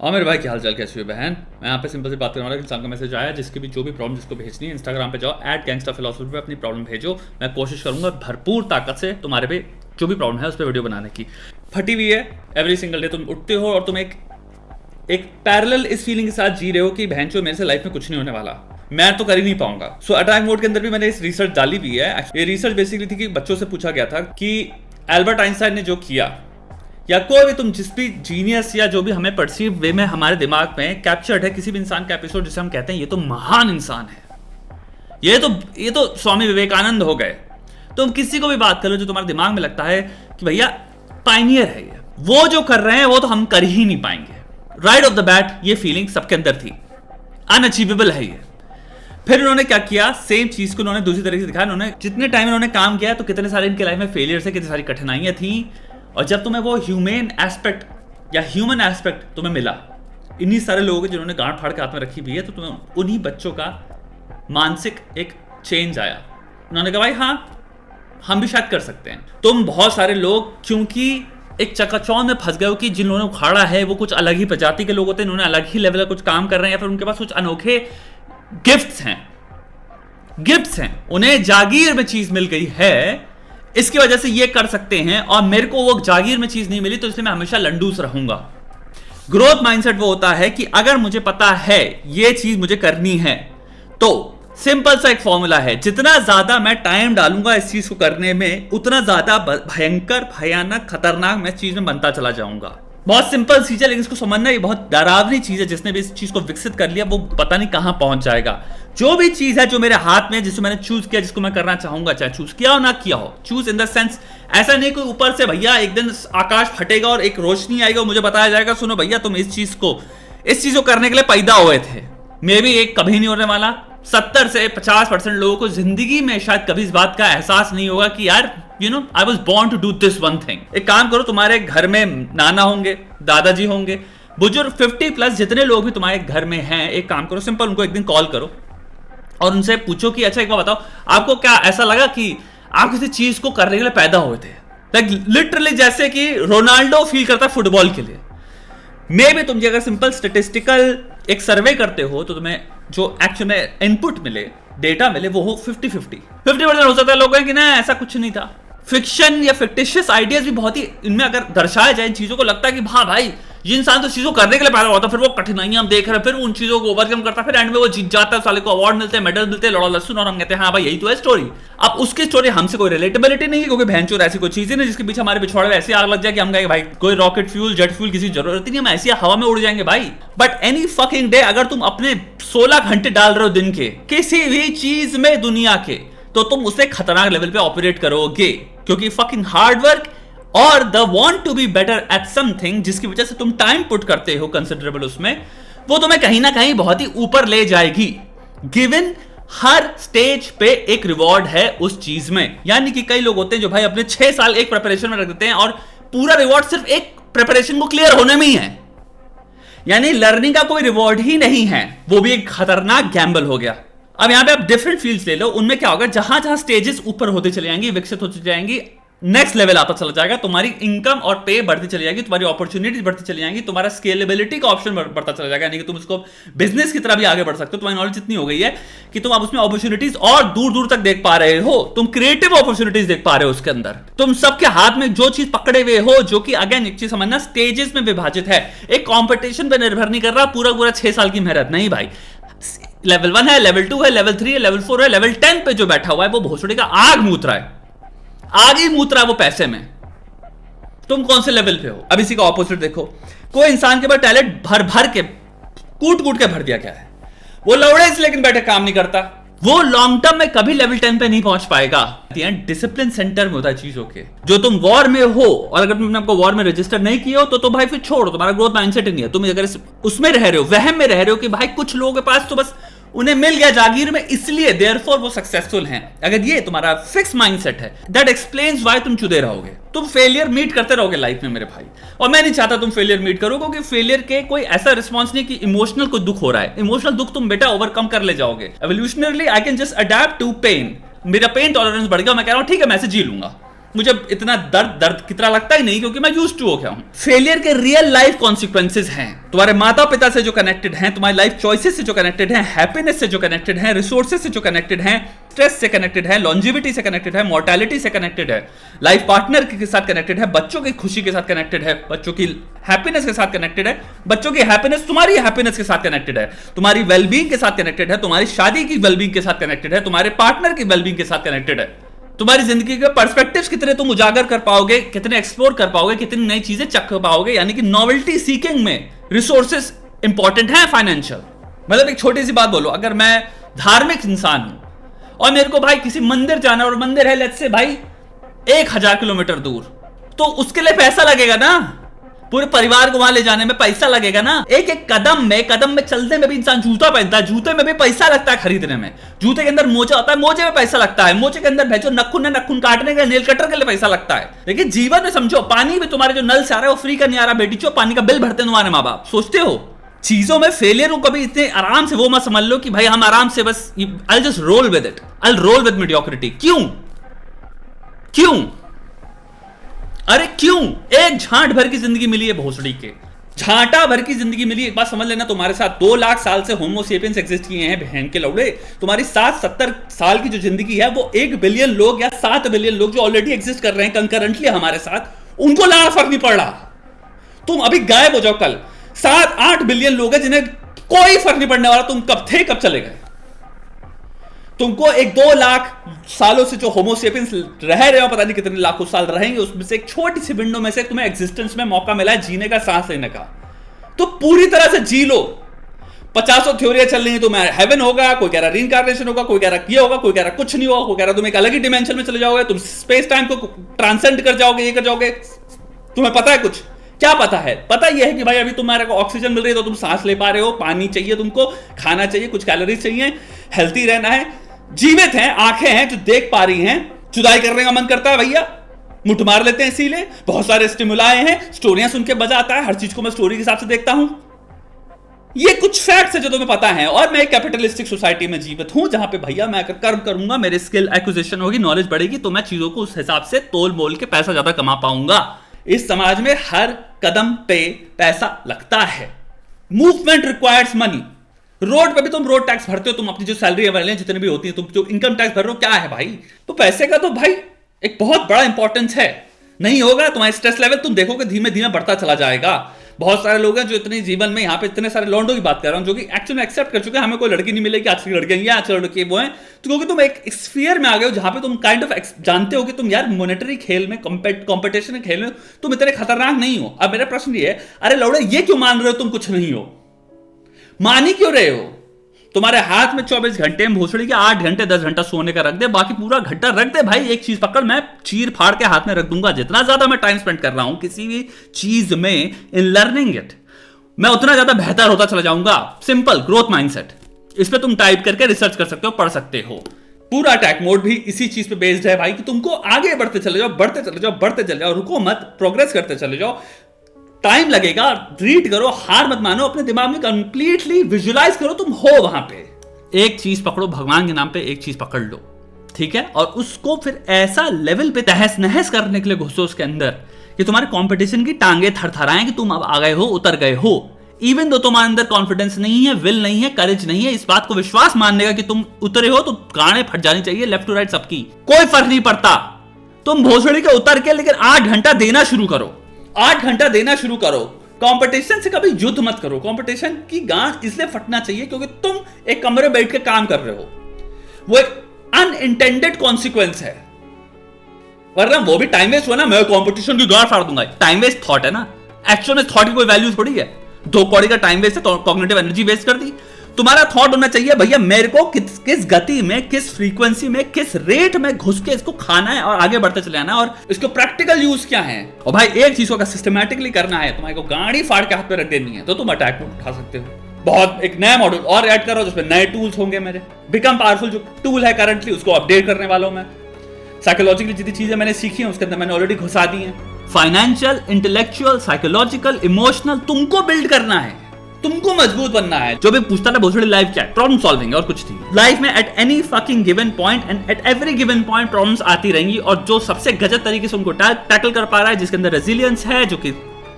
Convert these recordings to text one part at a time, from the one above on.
और मेरे भाई क्या हाल चाल, कैसी हो बहन। मैं यहाँ पे सिंपल सी बात करने वाला, इंसान का मैसेज आया जिसकी भी जो भी प्रॉब्लम जिसको भेजनी है, इंस्टाग्राम पे जाओ @gangstaphilosophy पे अपनी प्रॉब्लम भेजो। मैं कोशिश करूंगा भरपूर ताकत से तुम्हारे पे जो भी प्रॉब्लम है उस पर वीडियो बनाने की। फटी हुई है, एवरी सिंगल डे तुम उठते हो और तुम एक पैरेलल इस फीलिंग के साथ जी रहे हो कि बहन चो मेरे से लाइफ में कुछ नहीं होने वाला, मैं तो कर ही नहीं पाऊंगा। सो अटैक मोड के अंदर भी मैंने इस रिसर्च डाली हुई है। ये रिसर्च बेसिकली थी कि बच्चों से पूछा गया था कि एल्बर्ट आइंस्टाइन ने जो किया, या कोई भी तुम जिस भी जीनियस या जो भी हमें परसीव वे में हमारे दिमाग में कैप्चर्ड है किसी भी इंसान का एपिसोड जिसे हम कहते हैं ये तो महान इंसान है, ये तो स्वामी विवेकानंद हो गए। तुम किसी को भी बात कर लो जो तुम्हारे दिमाग में लगता है कि भैया पायनियर है ये, वो जो कर रहे हैं वो तो हम कर ही नहीं पाएंगे। राइट ऑफ द बैट ये फीलिंग सबके अंदर थी, अनअचीवेबल है ये। फिर उन्होंने क्या किया, सेम चीज को उन्होंने दूसरी तरीके से दिखाया। उन्होंने जितने टाइम इन्होंने काम किया तो कितने सारे इनके लाइफ में फेलियर्स है, कितनी सारी कठिनाइयां थी, और जब तुम्हें वो ह्यूमन एस्पेक्ट या ह्यूमन एस्पेक्ट तुम्हें मिला इन्हीं सारे लोगों के जिन्होंने गांठ फाड़ के हाथ में रखी हुई है, तो तुम्हें उन्हीं बच्चों का मानसिक एक चेंज आया। उन्होंने कहा भाई हाँ हम भी शायद कर सकते हैं। तुम बहुत सारे लोग क्योंकि एक चकाचौंध में फंस गए हो कि जिन लोगों ने उखाड़ा है वो कुछ अलग ही प्रजाति के लोग होते हैं, उन्होंने अलग ही लेवल का कुछ काम कर रहे हैं, या फिर उनके पास कुछ अनोखे गिफ्ट्स हैं, उन्हें जागीर में चीज मिल गई है, इसकी वजह से ये कर सकते हैं, और मेरे को वो जागीर में चीज नहीं मिली तो इसलिए मैं हमेशा लंडूस रहूंगा। ग्रोथ माइंडसेट वो होता है कि अगर मुझे पता है ये चीज मुझे करनी है तो सिंपल सा एक फॉर्मूला है, जितना ज्यादा मैं टाइम डालूंगा इस चीज को करने में उतना ज्यादा भयंकर भयानक खतरनाक मैं इस चीज में बनता चला जाऊंगा। बहुत सिंपल चीज है, लेकिन इसको समझना ये बहुत डरावनी चीज है। जिसने भी इस चीज को विकसित कर लिया वो पता नहीं कहां पहुंच जाएगा। जो भी चीज है जो मेरे हाथ में, जिसको मैंने चूज किया, जिसको मैं करना चाहूंगा, चाहे चूज किया हो ना किया हो, चूज इन द सेंस ऐसा नहीं कोई ऊपर से भैया एक दिन आकाश फटेगा और एक रोशनी आएगा और मुझे बताया जाएगा सुनो भैया तुम इस चीज को करने के लिए पैदा हुए थे। मे भी एक कभी नहीं होने वाला। 70 से 50% लोगों को जिंदगी में शायद कभी इस बात का एहसास नहीं होगा कि यार I was born to do this one thing. एक काम करो, तुम्हारे घर में नाना होंगे, दादाजी होंगे, बुजुर्ग 50+ जितने लोग भी तुम्हारे घर में हैं, एक काम करो सिंपल, उनको एक दिन कॉल करो और उनसे पूछो कि अच्छा एक बार बताओ आपको क्या ऐसा लगा कि आप किसी चीज को करने के लिए पैदा हुए थे। लाइक लिटरली जैसे कि रोनाल्डो फील करता है फुटबॉल के लिए। मे भी तुम अगर सिंपल स्टेटिस्टिकल एक सर्वे करते हो तो तुम्हें जो एक्चुअल में इनपुट मिले, डेटा मिले, वो हो 50% हो सकता है लोग हैं कि ना ऐसा कुछ नहीं था। फिक्शन या फिक्टिशियस आइडियाज भी बहुत ही इनमें अगर दर्शाया जाए, इन चीजों को लगता है कि हाँ भाई ये इंसान तो चीजों करने के लिए पैदा होता है, फिर वो कठिनाइयां हम देख रहे हैं, फिर उन चीजों को ओवरकम करता है, फिर एंड में वो जीत जाता है, साले को अवार्ड मिलते हैं, मेडल मिलते हैं, लड़ा लहसुन, और हम कहते हैं हाँ भाई यही तो है स्टोरी। अब उसकी स्टोरी हमसे कोई रिलेटेबिलिटी नहीं है, क्योंकि भैंचोर ऐसी कोई चीज नहीं जिसके पीछे हमारे पिछवाड़े में ऐसी आग लग जाए कि हम कहेंगे भाई कोई रॉकेट फ्यूल, जेट फ्यूल किसी जरूरत नहीं, हम ऐसी हवा में उड़ जाएंगे भाई। बट एनी फकिंग डे अगर तुम अपने 16 घंटे डाल रहे हो दिन के किसी भी चीज में दुनिया के, तो तुम उसे खतरनाक लेवल पे ऑपरेट करोगे, क्योंकि फकिंग हार्ड वर्क और the want to be better at something जिसकी वजह से तुम टाइम पुट करते हो कंसिडरेबल उसमें, वो तुम्हें कहीं ना कहीं बहुत ही ऊपर ले जाएगी। गिवन हर स्टेज पे एक रिवॉर्ड है उस चीज में। यानी कि कई लोग होते हैं जो भाई अपने 6 साल एक प्रिपरेशन में रख देते हैं और पूरा रिवॉर्ड सिर्फ एक प्रिपरेशन को क्लियर होने में ही है, यानी लर्निंग का कोई रिवॉर्ड ही नहीं है। वो भी एक खतरनाक गैम्बल हो गया। अब यहां पे आप डिफरेंट फील्ड्स ले लो, उनमें क्या होगा, जहां जहां स्टेजेस ऊपर होते चले जाएंगी, विकसित होती जाएंगी, नेक्स्ट लेवल आता चला जाएगा, तुम्हारी इनकम और पे बढ़ती चली जाएगी, तुम्हारी अपॉर्चुनिटीज बढ़ती चली जाएंगी, तुम्हारा स्केलेबिलिटी का ऑप्शन बढ़ता चला जाएगा, यानी कि तुम उसको बिजनेस की तरह भी आगे बढ़ सकते हो। तुम्हारी नॉलेज इतनी हो गई है कि तुम अब उसमें अपॉर्चुनिटीज और दूर दूर तक देख पा रहे हो, तुम क्रिएटिव अपॉर्चुनिटीज देख पा रहे हो उसके अंदर। तुम सबके हाथ में जो चीज पकड़े हुए हो, जो कि अगेन एक चीज समझना स्टेजेस में विभाजित है, एक कॉम्पिटिशन पर निर्भर नहीं कर रहा पूरा 6 साल की मेहनत नहीं भाई। लेवल 1 है, लेवल 2 है, लेवल 3 है, लेवल 4 है, लेवल 10 पे जो बैठा हुआ है वो भोसड़ी का आग मूत रहा है, आग ही मूत रहा है वो पैसे में। तुम कौन से लेवल पे हो? अब इसी का ऑपोजिट देखो, कोई इंसान के पास टैलेंट भर के कूट के भर दिया गया है, वो लौड़े से लेकिन बैठे काम नहीं करता, वो लॉन्ग टर्म में कभी लेवल 10 पे नहीं पहुंच पाएगा। डिसिप्लिन सेंटर में होता है चीजों के। जो तुम वॉर में हो और अगर तुमने आपको वॉर में रजिस्टर नहीं किया हो तो भाई फिर छोड़ो, तुम्हारा ग्रोथ माइंडसेट नहीं है। तुम अगर उसमें रह रहे हो, वहम में रह रहे हो कि भाई कुछ लोगों के पास तो बस उन्हें मिल गया जागीर में, इसलिए देयरफॉर वो सक्सेसफुल हैं, अगर ये तुम्हारा फिक्स माइंडसेट है, दैट एक्सप्लेन्स व्हाई तुम चुदे रहोगे, तुम फेलियर मीट करते रहोगे लाइफ में मेरे भाई। और मैं नहीं चाहता तुम फेलियर मीट करो, क्योंकि फेलियर के कोई ऐसा रिस्पॉन्स नहीं कि इमोशनल कोई दुख हो रहा है। इमोशनल दुख तुम बेटा ओवरकम कर ले जाओगे। Evolutionarily I can just adapt to pain. मेरा पेन टॉलरेंस बढ़ गया, मैं कह रहा हूं ठीक है मैं इसे जी लूंगा, मुझे इतना दर्द कितना लगता ही नहीं, क्योंकि मैं यूज्ड टू हो गया हूं। फेलियर के रियल लाइफ कॉन्सिक्वेंसेज हैं, तुम्हारे माता पिता से जो कनेक्टेड हैं, तुम्हारी लाइफ चॉइसेस से जो कनेक्टेड हैं, हैप्पीनेस से जो कनेक्टेड हैं, रिसोर्सेज से जो कनेक्टेड हैं, स्ट्रेस से कनेक्टेड है, लॉन्जिविटी से कनेक्टेड है, मोर्टेलिटी से कनेक्टेड है, लाइफ पार्टनर के साथ कनेक्टेड है, बच्चों की खुशी के साथ कनेक्टेड है, बच्चों की हैप्पीनेस के साथ कनेक्टेड है, बच्चों की हैप्पीनेस तुम्हारी हैप्पीनेस के साथ कनेक्टेड है, तुम्हारी वेलबींग के साथ कनेक्टेड है, तुम्हारी शादी की वेलबींग के साथ कनेक्टेड है, तुम्हारे पार्टनर की वेलबींग के साथ कनेक्टेड है। तुम्हारी जिंदगी के पर्सपेक्टिव्स कितने तुम उजागर कर पाओगे, कितने एक्सप्लोर कर पाओगे, कितनी नई चीजें चख पाओगे, यानी कि नॉवेल्टी सीकिंग में रिसोर्सेज इंपॉर्टेंट है, फाइनेंशियल। मतलब एक छोटी सी बात बोलो, अगर मैं धार्मिक इंसान हूं और मेरे को भाई किसी मंदिर जाना, और मंदिर है लेट्स से भाई 1000 किलोमीटर दूर, तो उसके लिए पैसा लगेगा ना, पूरे परिवार को वहां ले जाने में पैसा लगेगा ना। एक एक कदम में चलने में भी इंसान जूता पहनता है, जूते में भी पैसा लगता है खरीदने में, जूते के अंदर मोजा होता है, मोजे में पैसा लगता है, मोजे के अंदर भेजो नखून काटने के, नेल कटर के लिए पैसा लगता है। लेकिन जीवन में समझो, पानी भी तुम्हारे जो नल से आ रहा है वो फ्री का नहीं आ रहा, बेटी चो पानी का बिल भरते तुम्हारे माँ बाप, सोचते हो। चीजों में फेलियर को कभी इतने आराम से वो मत समझ लो कि भाई हम आराम से बस I just roll with it, I roll with mediocrity. क्यों अरे क्यों? एक झांट भर की जिंदगी मिली है भोसड़ी के, झांटा भर की जिंदगी मिली। एक बात समझ लेना, तुम्हारे साथ 2 लाख साल से होमो सेपियंस एग्जिस्ट किए हैं बहन के लौड़े। तुम्हारी 60-70 साल की जो जिंदगी है वो 1 बिलियन लोग या 7 बिलियन लोग जो ऑलरेडी एग्जिस्ट कर रहे हैं कंकरेंटली हमारे साथ, उनको लाना फर्क नहीं पड़ रहा। तुम अभी गायब हो जाओ, कल 7-8 बिलियन लोग हैं जिन्हें कोई फर्क नहीं पड़ने वाला तुम कब थे कब चले गए। तुमको 1-2 लाख सालों से जो होमोसेपियंस रह रहे हो, पता नहीं कितने लाखों साल रहेंगे, उसमें से एक छोटी सी विंडो में से तुम्हें एग्जिस्टेंस में मौका मिला है जीने का, सांस लेने का, तो पूरी तरह से जी लो। 50 थ्योरियां चल रही हैं, तुम्हें हेवन होगा, कोई कह रहा रीइंकार्नेशन होगा, कोई कह रहा ये होगा, कोई कह रहा कुछ नहीं होगा, कोई कह रहा तुम एक अलग ही डिमेंशन में चले जाओगे, तुम स्पेस टाइम को ट्रांसेंड कर जाओगे, ये कर जाओगे। तुम्हें पता है कुछ? क्या पता है? पता यह है कि भाई अभी तुम्हारे को ऑक्सीजन मिल रही है तो तुम सांस ले पा रहे हो, पानी चाहिए तुमको, खाना चाहिए, कुछ कैलोरीज चाहिए, हेल्थी रहना है, जीवित हैं, आंखें हैं जो देख पा रही हैं, जुदाई करने का मन करता है भैया, मुठ मार लेते हैं, इसीलिए बहुत सारे स्टिमुलाई हैं, स्टोरियां सुन के मजा आता है, हर चीज को मैं स्टोरी के हिसाब से देखता हूं। ये कुछ फैक्ट्स है जो तुम्हें पता है। और मैं एक कैपिटलिस्टिक सोसाइटी में जीवित हूं जहां पे भैया मैं अगर कर्म करूंगा, मेरे स्किल एक्विजिशन होगी, नॉलेज बढ़ेगी, तो मैं चीजों को उस हिसाब से तोल मोल के पैसा ज्यादा कमा पाऊंगा। इस समाज में हर कदम पे पैसा लगता है, मूवमेंट रिक्वायर्स मनी। रोड पे भी तुम रोड टैक्स भरते हो, तुम अपनी जो सैलरी वाले जितने भी होती है, तुम जो इनकम टैक्स भर रहे हो, क्या है भाई? तो पैसे का तो भाई एक बहुत बड़ा इंपॉर्टेंस है। नहीं होगा तुम्हारा स्ट्रेस लेवल तुम देखोगे धीमे धीमे बढ़ता चला जाएगा। बहुत सारे लोग हैं जो इतने जीवन में, यहाँ पे इतने सारे लॉन्डो की बात कर रहा हूं जो कि एक्चुअली एक्सेप्ट कर चुके हैं हमें कोई लड़की नहीं मिलेगी, आज की लड़कियां ये, आज की लड़के वो हैं, तो क्योंकि तुम एक स्फीयर में आ गए हो जहां पे तुम काइंड ऑफ जानते हो कि तुम यार मॉनेटरी खेल में, कॉम्पिटिशन के खेल में तुम इतने खतरनाक नहीं हो। अब मेरा प्रश्न ये है, अरे लौड़े ये क्यों मान रहे हो तुम कुछ नहीं हो? मान ही क्यों रहे हो? तुम्हारे हाथ में 24 घंटे में भोसड़ी के 8 घंटे 10 घंटा सोने का रख दे, बाकी पूरा घंटा रख दे भाई, एक चीज पकड़, मैं चीर फाड़ के हाथ में रख दूंगा। जितना ज्यादा मैं टाइम स्पेंड कर रहा हूं किसी भी चीज में इन लर्निंग इट, मैं उतना ज्यादा बेहतर होता चला जाऊंगा। सिंपल ग्रोथ माइंडसेट, इस पे तुम टाइप करके रिसर्च कर सकते हो, पढ़ सकते हो। पूरा अटैक मोड भी इसी चीज पे बेस्ड है भाई कि तुमको आगे बढ़ते चले जाओ, बढ़ते चले जाओ, बढ़ते चले जाओ, रुको मत, प्रोग्रेस करते चले जाओ। टाइम लगेगा, रीड करो, हार मत मानो, अपने दिमाग में कंप्लीटली विजुअलाइज करो तुम हो वहां पे। एक चीज पकड़ो, भगवान के नाम पे एक चीज पकड़ लो, ठीक है, और उसको फिर ऐसा लेवल पे तहस नहस करने के लिए घुसो उसके अंदर कि तुम्हारे कंपटीशन की टांगे थरथराएं कि तुम अब आ गए हो, उतर गए हो। इवन दो तुम्हारे अंदर कॉन्फिडेंस नहीं है, विल नहीं है, करेज नहीं है, इस बात को विश्वास मानने का कि तुम उतरे हो तो गाने फट जानी चाहिए लेफ्ट टू राइट सबकी, कोई फर्क नहीं पड़ता। तुम भोसड़ी के उतर के लेकिन 8 घंटा देना शुरू करो, 8 घंटा देना शुरू करो। कंपटीशन से कभी युद्ध मत करो, कंपटीशन की गांठ इसलिए फटना चाहिए क्योंकि तुम एक कमरे बैठ के काम कर रहे हो, वो एक अनइंटेंडेड कॉन्सिक्वेंस है। वरना वो भी टाइम वेस्ट हुआ ना, मैं कंपटीशन की गांठ फाड़ दूंगा, टाइम वेस्ट थॉट है ना, एक्चुअल में थॉट की कोई वैल्यू थोड़ी है। 2 कौड़ी का टाइम वेस्ट है, तो कॉग्निटिव एनर्जी वेस्ट कर दी। तुम्हारा थॉट होना चाहिए भैया मेरे को किस गति में, किस फ्रीक्वेंसी में, किस रेट में घुस के इसको खाना है और आगे बढ़ते चले आना, और इसको प्रैक्टिकल यूज क्या है। और भाई एक चीज को सिस्टमैटिकली करना है, तुम्हारे को गाड़ी फाड़ के हाथ पे रख देनी है, तो तुम अटैक मोड उठा सकते हो। बहुत एक नया मॉड्यूल और ऐड करो जिसमें नए टूल्स होंगे मेरे, बिकम पावरफुल जो टूल है करंटली उसको अपडेट करने वाला हूं मैं। साइकोलॉजिकली जितनी चीजें मैंने सीखी हैं उसके अंदर मैंने ऑलरेडी घुसा दी हैं। फाइनेंशियल, इंटेलेक्चुअल, साइकोलॉजिकल, इमोशनल तुमको बिल्ड करना है, तुमको मजबूत बनना है। जो भी पूछता था भोसड़ी लाइफ क्या है, प्रॉब्लम सॉल्विंग और कुछ नहीं। लाइफ में at any fucking given point and at every given point problems आती रहेंगी, और जो सबसे गजब तरीके से उनको टैकल कर पा रहा है, जिसके अंदर रेजिलियंस है, जो कि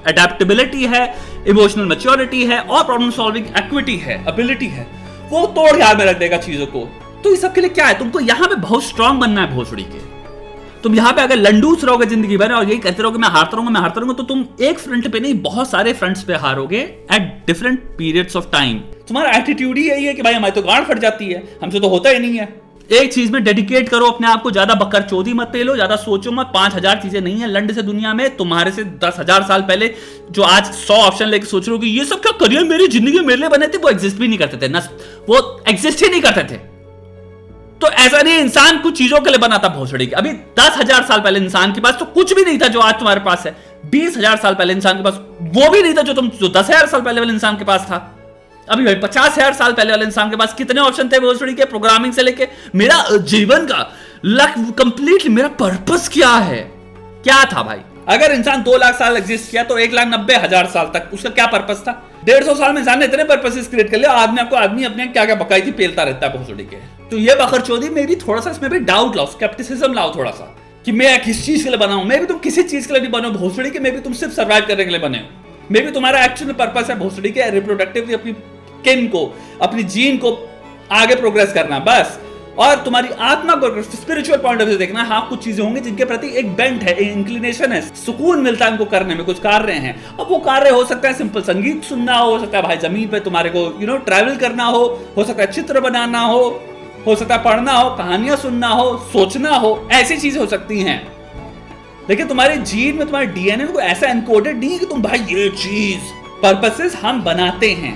अडेप्टेबिलिटी है, इमोशनल मैच्योरिटी है और प्रॉब्लम सॉल्विंग एक्विटी है, एबिलिटी है, वो तोड़ याद में रख देगा चीजों को। तो इस सब के लिए क्या है, तुमको यहां पे बहुत स्ट्रांग बनना है भोसड़ी के। तुम यहां पे अगर लंडूस रहोगे जिंदगी भर और यही कहते रहोगे मैं हारता रहूंगा, तो तुम एक फ्रंट पे नहीं बहुत सारे फ्रंट्स पे हारोगे at different periods of time. तुम्हारा एटीट्यूड ही यही है कि भाई हमारी तो गांड फट जाती है, हमसे तो होता ही नहीं है। एक चीज में डेडिकेट करो अपने आप को, ज्यादा बकरचोदी मत पेलो, ज्यादा सोचो मत। 5000 चीजें नहीं है लंड से दुनिया में, तुम्हारे से 10,000 साल पहले जो आज 100 ऑप्शन लेके सोच रहे हो कि ये सब क्या करियर मेरी जिंदगी मेरे लिए बने थे, वो एग्जिस्ट भी नहीं करते थे ना, वो एग्जिस्ट ही नहीं करते थे। तो ऐसा नहीं इंसान कुछ चीजों के लिए बना था भोसड़ी के। अभी 10,000 साल पहले इंसान के पास तो कुछ भी नहीं था जो आज तुम्हारे पास है। 20,000 साल पहले इंसान के पास वो भी नहीं था जो 10,000 साल पहले वाले इंसान के पास था। अभी भाई 50,000 साल पहले वाले इंसान के पास कितने ऑप्शन थे भोसड़ी के, प्रोग्रामिंग से लेके। मेरा जीवन का लक्ष्य कंप्लीटली, मेरा पर्पस क्या है, क्या था भाई। अगर इंसान 2 लाख साल एग्जिस्ट किया तो 1,90,000 साल तक उसका क्या पर्पस था। 150 साल में इंसान ने इतने पर्पसेस क्रिएट कर लिया, आदमी अपने क्या क्या बकाई थी पेलता रहता है भोसड़ी के। तो ये बकरचोदी में भी थोड़ा सा, इसमें भी डाउट लाओ, स्केप्टिसिज्म लाओ थोड़ा सा, कि मैं किस चीज के लिए बना हूं। मे भी तुम किसी चीज के लिए नहीं बने हो भोसड़ी के, मे भी तुम सिर्फ सर्वाइव करने के लिए बने हो। मे भी तुम्हारा एक्चुअल पर्पस है भोसड़ी के रिप्रोडक्टिव, अपनी किन को, अपनी जीन को आगे प्रोग्रेस करना बस। और तुम्हारी आत्मा को स्पिरिचुअल पॉइंट ऑफ व्यू देखना। हाँ, कुछ चीजें होंगी जिनके प्रति एक बेंट है, इंक्लिनेशन है, सुकून मिलता है उनको करने में, कुछ कार्य हैं। अब वो कार्य हो सकता है सिंपल संगीत सुनना, हो सकता है भाई जमीन पे तुम्हारे को ट्रैवल करना हो सकता है चित्र बनाना हो सकता है पढ़ना हो, कहानियां सुनना हो, सोचना हो, ऐसी चीजें हो सकती हैं। लेकिन तुम्हारे जीन में, तुम्हारे डीएनए में कोई ऐसा एनकोडेड नहीं है कि तुम भाई ये चीज। पर्पसेस हम बनाते हैं,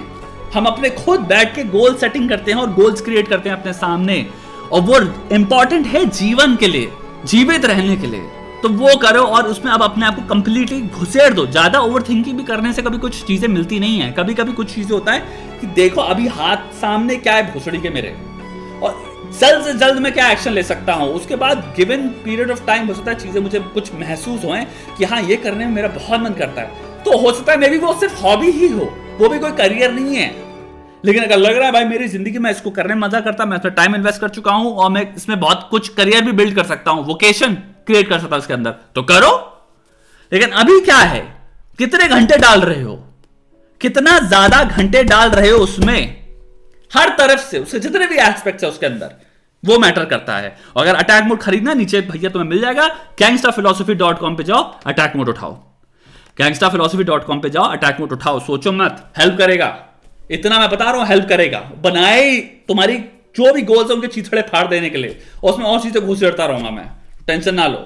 हम अपने खुद बैठ के गोल सेटिंग करते हैं और गोल्स क्रिएट करते हैं अपने सामने, और वो इंपॉर्टेंट है जीवन के लिए, जीवित रहने के लिए। तो वो करो और उसमें अब अपने आप को कंप्लीटली घुसेड़ दो। ज्यादा ओवर थिंकिंग भी करने से कभी कुछ चीजें मिलती नहीं है। कभी कभी कुछ चीजें होता है कि देखो अभी हाथ सामने क्या है भोसड़ी के मेरे, और जल्द से जल्द मैं क्या एक्शन ले सकता हूं। उसके बाद गिवन पीरियड ऑफ टाइम हो सकता है चीजें मुझे कुछ महसूस हों कि हाँ ये करने में मेरा बहुत मन करता है, तो हो सकता है मे बी वो सिर्फ हॉबी ही हो, वो भी कोई करियर नहीं है। लेकिन अगर लग रहा है भाई मेरी जिंदगी में इसको करने में मजा करता, मैं इसमें टाइम इन्वेस्ट कर चुका हूं और मैं इसमें बहुत कुछ करियर भी बिल्ड कर सकता हूं, वोकेशन क्रिएट कर सकता हूं इसके अंदर, तो करो। लेकिन अभी क्या है, कितने घंटे डाल रहे हो, कितना ज्यादा घंटे डाल रहे हो उसमें, हर तरफ से उसके जितने भी एस्पेक्ट्स है उसके अंदर, वो मैटर करता है। और अगर अटैक मोड खरीदना, नीचे भैया तुम्हें मिल जाएगा, gangstaphilosophy.com पे जाओ, अटैक मोड उठाओ। gangstaphilosophy.com पे जाओ, अटैक मोड उठाओ, सोचो मत, हेल्प करेगा। इतना मैं बता रहा हूं, हेल्प करेगा। बनाए तुम्हारी जो भी गोल्स है उनके चीथड़े फाड़ देने के लिए, और उसमें और चीजें घुसेड़ता रहूंगा मैं, टेंशन ना लो।